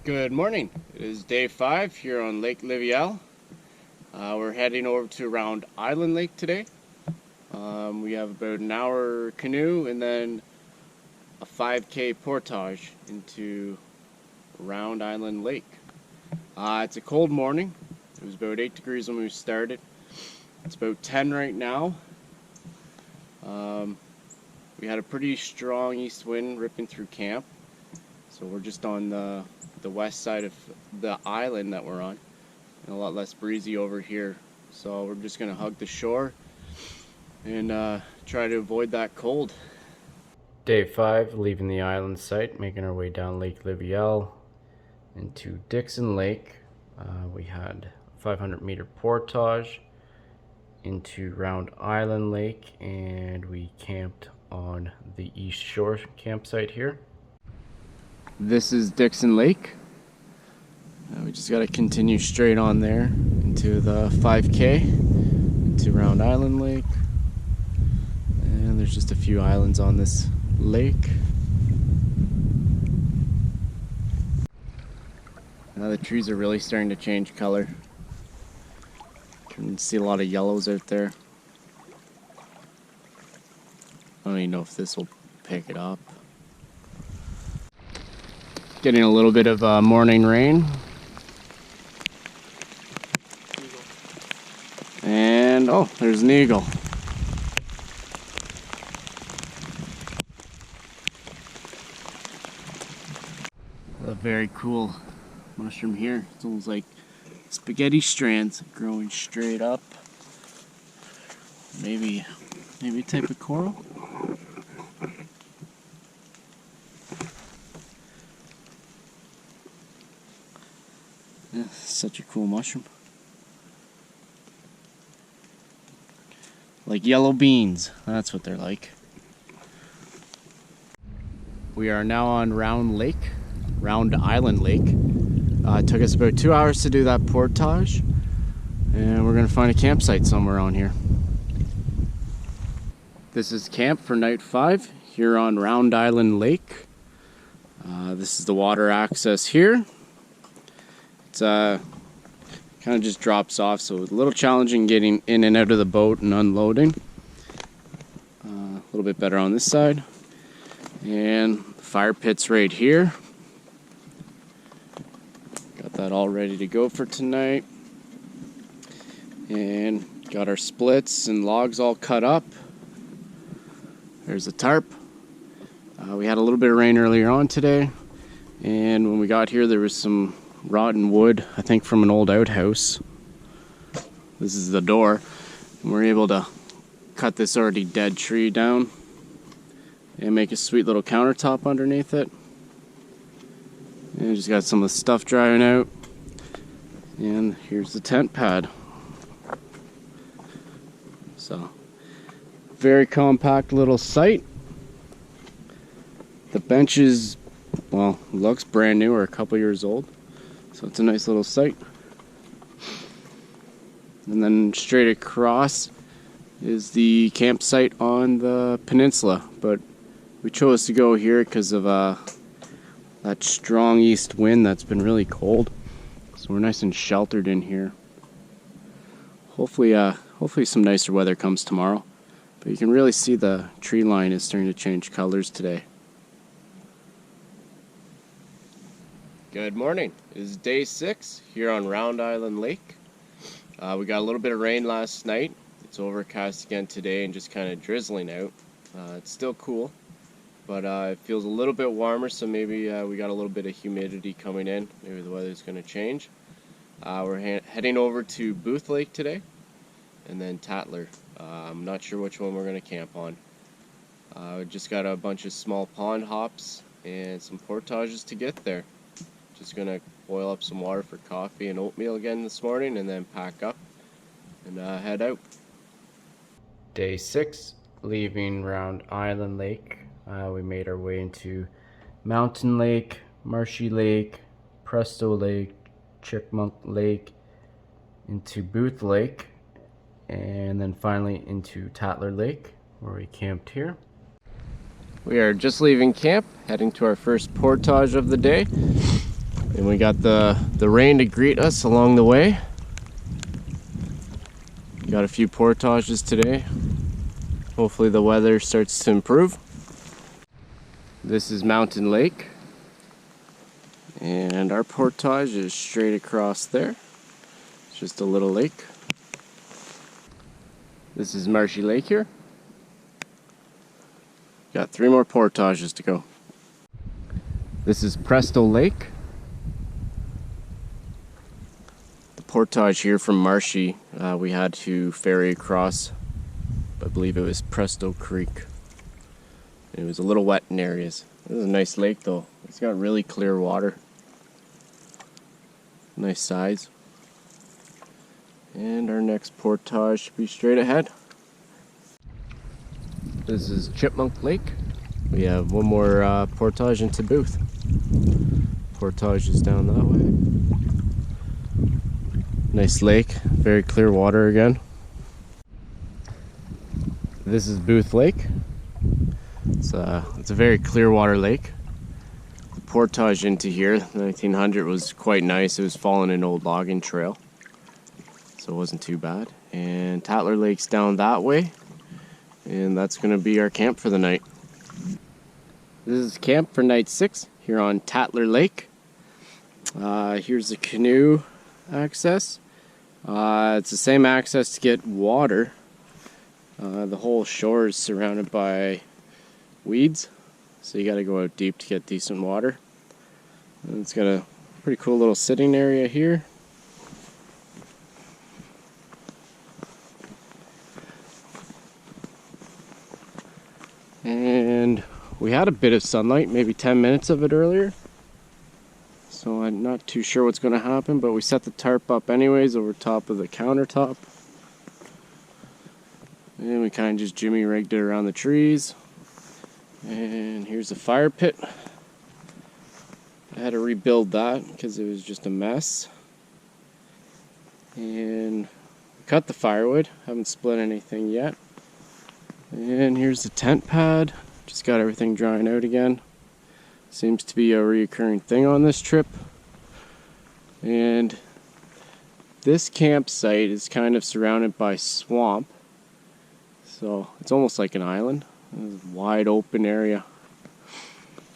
Good morning. It is day 5 here on Lake Livial. We're heading over to Round Island Lake today. We have about an hour canoe and then a 5K portage into Round Island Lake. It's a cold morning. It was about 8 degrees when we started. It's about 10 right now. We had a pretty strong east wind ripping through camp. So we're just on the west side of the island that we're on, and a lot less breezy over here. So we're just gonna hug the shore and try to avoid that cold. Day 5, leaving the island site, making our way down Lake Livial into Dickson Lake. We had a 500-meter portage into Round Island Lake, and we camped on the east shore campsite here. This is Dickson Lake. We just got to continue straight on there into the 5K, into Round Island Lake. And there's just a few islands on this lake. Now the trees are really starting to change color. You can see a lot of yellows out there. I don't even know if this will pick it up. Getting a little bit of morning rain. And oh, there's an eagle. A very cool mushroom here. It's almost like spaghetti strands growing straight up. Maybe a type of coral. Yeah, such a cool mushroom. Like yellow beans, that's what they're like. We are now on Round Island Lake. It took us about 2 hours to do that portage, and we're gonna find a campsite somewhere on here. This is camp for night 5 here on Round Island Lake. This is the water access here. It's kind of just drops off, so it's a little challenging getting in and out of the boat and unloading. A little bit better on this side. And fire pit's right here. Got that all ready to go for tonight. And got our splits and logs all cut up. There's a tarp. We had a little bit of rain earlier on today, and when we got here there was some rotten wood, I think from an old outhouse. This is the door, and we're able to cut this already dead tree down and make a sweet little countertop underneath it. And just got some of the stuff drying out, and here's the tent pad. So very compact little site. The bench is, well, looks brand new or a couple years old. So it's a nice little site. And then straight across is the campsite on the peninsula. But we chose to go here because of that strong east wind that's been really cold. So we're nice and sheltered in here. Hopefully some nicer weather comes tomorrow. But you can really see the tree line is starting to change colors today. Good morning. It is day 6 here on Round Island Lake. We got a little bit of rain last night. It's overcast again today and just kind of drizzling out. It's still cool, but it feels a little bit warmer, so maybe we got a little bit of humidity coming in. Maybe the weather's going to change. We're heading over to Booth Lake today, and then Tatler. I'm not sure which one we're going to camp on. We just got a bunch of small pond hops and some portages to get there. Just gonna boil up some water for coffee and oatmeal again this morning, and then pack up and head out. Day 6, leaving Round Island Lake. We made our way into Mountain Lake, Marshy Lake, Presto Lake, Chipmunk Lake, into Booth Lake, and then finally into Tatler Lake, where we camped here. We are just leaving camp, heading to our first portage of the day. And we got the rain to greet us along the way. Got a few portages today. Hopefully the weather starts to improve. This is Mountain Lake. And our portage is straight across there. It's just a little lake. This is Marshy Lake here. Got 3 more portages to go. This is Presto Lake. The portage here from Marshy, we had to ferry across, I believe it was Presto Creek. It was a little wet in areas. This is a nice lake though. It's got really clear water. Nice size. And our next portage should be straight ahead. This is Chipmunk Lake. We have one more portage into Booth. Portage is down that way. Nice lake, very clear water again. This is Booth Lake. It's a very clear water lake. The portage into here, 1900, was quite nice. It was following an old logging trail, so it wasn't too bad. And Tatler Lake's down that way, and that's going to be our camp for the night. This is camp for night 6 here on Tatler Lake. Here's the canoe access. It's the same access to get water. The whole shore is surrounded by weeds, so you got to go out deep to get decent water. And it's got a pretty cool little sitting area here. And we had a bit of sunlight, maybe 10 minutes of it earlier. So I'm not too sure what's going to happen, but we set the tarp up anyways over top of the countertop. And we kind of just jimmy rigged it around the trees. And here's the fire pit. I had to rebuild that because it was just a mess. And we cut the firewood, haven't split anything yet. And here's the tent pad. Just got everything drying out again. Seems to be a reoccurring thing on this trip. And this campsite is kind of surrounded by swamp. So it's almost like an island. It's a wide open area.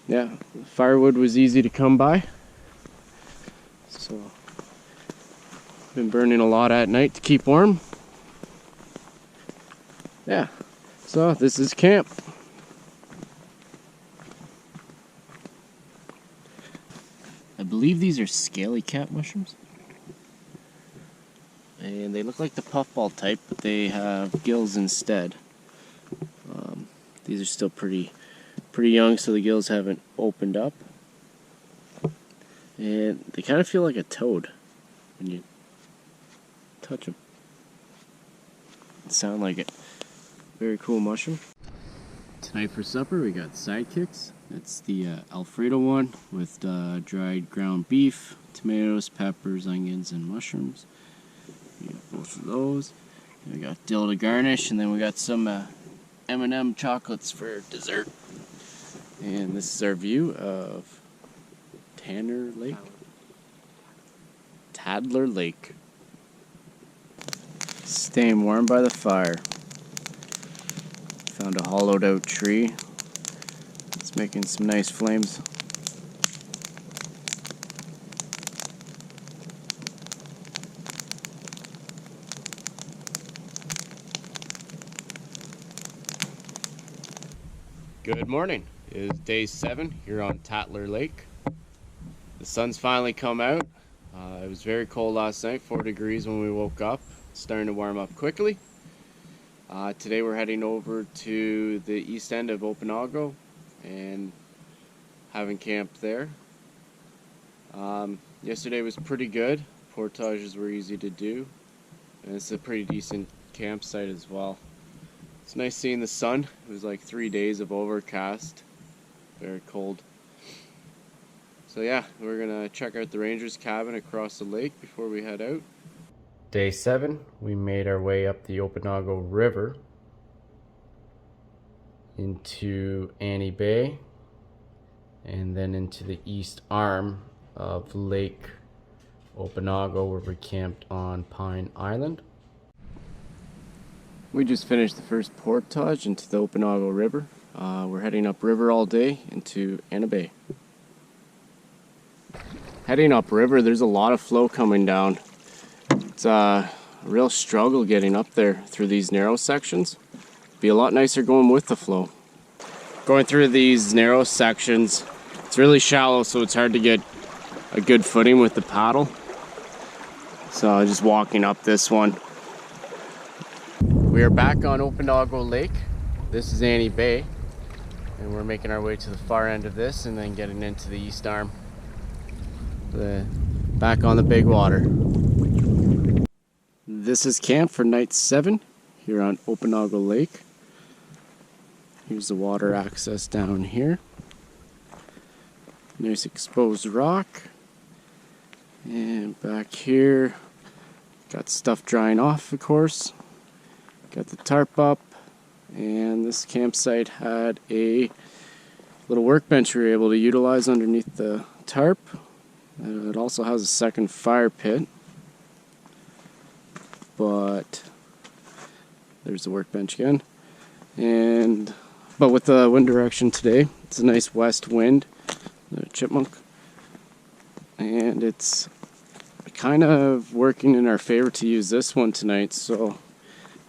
Yeah, firewood was easy to come by. So been burning a lot at night to keep warm. Yeah, so this is camp. I believe these are Scaly Cat Mushrooms. And they look like the puffball type, but they have gills instead. These are still pretty young, so the gills haven't opened up. And they kind of feel like a toad when you touch them. They sound like it. Very cool mushroom. Tonight for supper we got sidekicks. It's the Alfredo one with dried ground beef, tomatoes, peppers, onions, and mushrooms. We got both of those. And we got dill to garnish, and then we got some M&M chocolates for dessert. And this is our view of Tatler Lake. Tatler Lake. Staying warm by the fire. Found a hollowed out tree. It's making some nice flames. Good morning. It is day 7 here on Tatler Lake. The sun's finally come out. It was very cold last night, 4 degrees when we woke up. It's starting to warm up quickly. Today we're heading over to the east end of Opeongo and having camp there. Yesterday was pretty good. Portages were easy to do, and it's a pretty decent campsite as well. It's nice seeing the sun. It was like 3 days of overcast, very cold. So yeah, we're gonna check out the ranger's cabin across the lake before we head out. Day 7, we made our way up the Opeongo River into Annie Bay and then into the east arm of Lake Opeongo, where we camped on Pine Island. We just finished the first portage into the Opeongo River. We're heading upriver all day into Anna Bay. Heading upriver, there's a lot of flow coming down. It's a real struggle getting up there through these narrow sections. Be a lot nicer going with the flow. Going through these narrow sections, it's really shallow, so it's hard to get a good footing with the paddle. So just walking up this one. We are back on Opeongo Lake. This is Annie Bay, and we're making our way to the far end of this and then getting into the east arm. Back on the big water. This is camp for night 7 here on Opeongo Lake. Here's the water access down here. Nice exposed rock. And back here, got stuff drying off, of course. Got the tarp up, and this campsite had a little workbench we were able to utilize underneath the tarp. It also has a second fire pit, but there's the workbench again. But with the wind direction today, it's a nice west wind, the Chipmunk, and it's kind of working in our favor to use this one tonight, so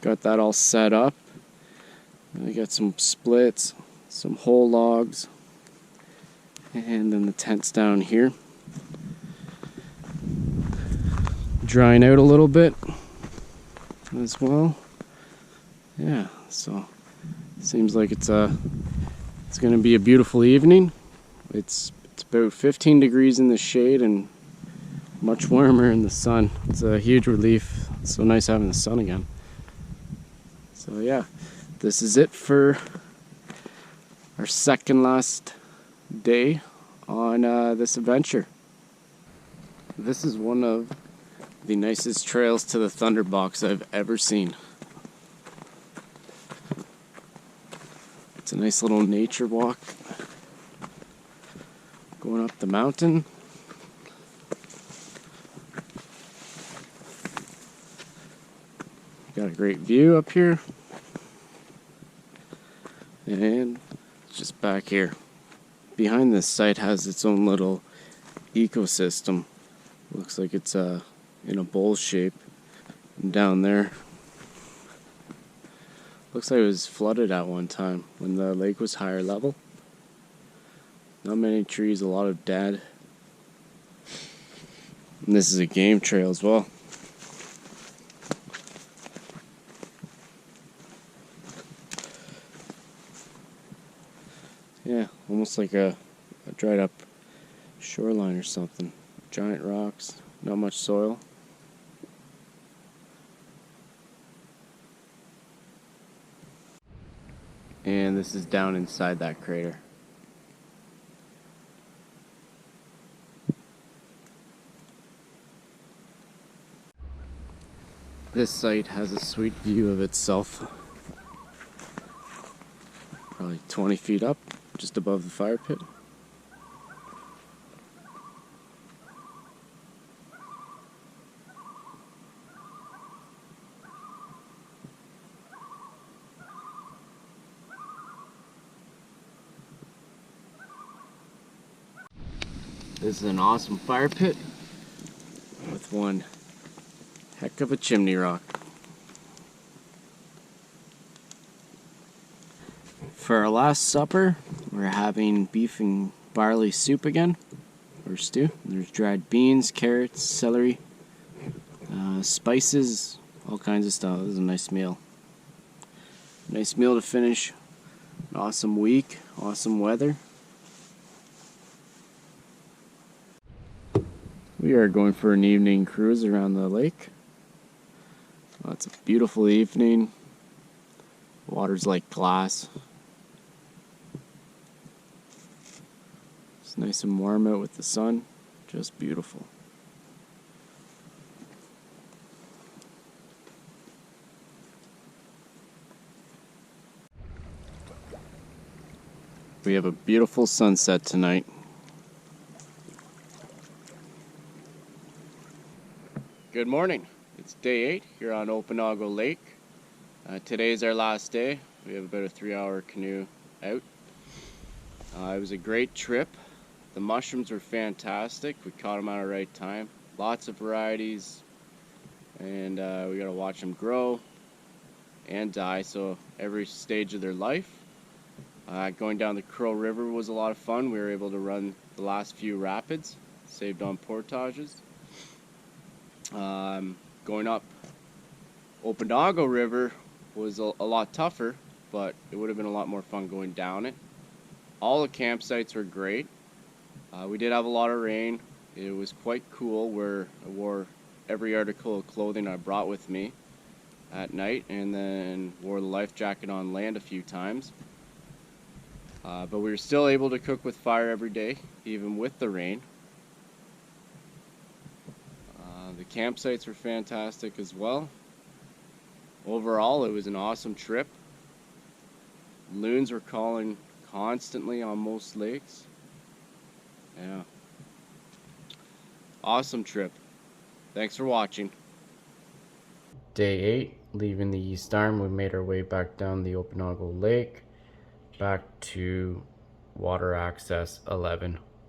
got that all set up. I got some splits, some whole logs, and then the tent's down here. Drying out a little bit as well. Yeah, so seems like it's gonna be a beautiful evening. It's about 15 degrees in the shade and much warmer in the sun. It's a huge relief. It's so nice having the sun again. So yeah, this is it for our second last day on this adventure. This is one of the nicest trails to the Thunderbox I've ever seen. It's a nice little nature walk going up the mountain. Got a great view up here. And just back here. Behind this site has its own little ecosystem. Looks like it's in a bowl shape. And down there, looks like it was flooded at one time when the lake was higher level. Not many trees, a lot of dead. And this is a game trail as well. Yeah, almost like a dried up shoreline or something. Giant rocks, not much soil. And this is down inside that crater. This site has a sweet view of itself. Probably 20 feet up, just above the fire pit. This is an awesome fire pit with one heck of a chimney rock. For our last supper, we're having beef and barley soup again, or stew. There's dried beans, carrots, celery, spices, all kinds of stuff. This is a nice meal. Nice meal to finish an awesome week, awesome weather. We are going for an evening cruise around the lake. Well, it's a beautiful evening. Water's like glass. It's nice and warm out with the sun. Just beautiful. We have a beautiful sunset tonight. Good morning. It's day 8 here on Opeongo Lake. Today is our last day. We have about a 3-hour canoe out. It was a great trip. The mushrooms were fantastic. We caught them at the right time. Lots of varieties, and we got to watch them grow and die, so every stage of their life. Going down the Crow River was a lot of fun. We were able to run the last few rapids, saved on portages. Going up Opeongo River was a lot tougher, but it would have been a lot more fun going down it. All the campsites were great. We did have a lot of rain. It was quite cool where I wore every article of clothing I brought with me at night, and then wore the life jacket on land a few times. But we were still able to cook with fire every day, even with the rain. The campsites were fantastic as well. Overall, it was an awesome trip. Loons were calling constantly on most lakes. Yeah. Awesome trip. Thanks for watching. Day 8, leaving the east arm, we made our way back down the Opeongo Lake, back to water access 11.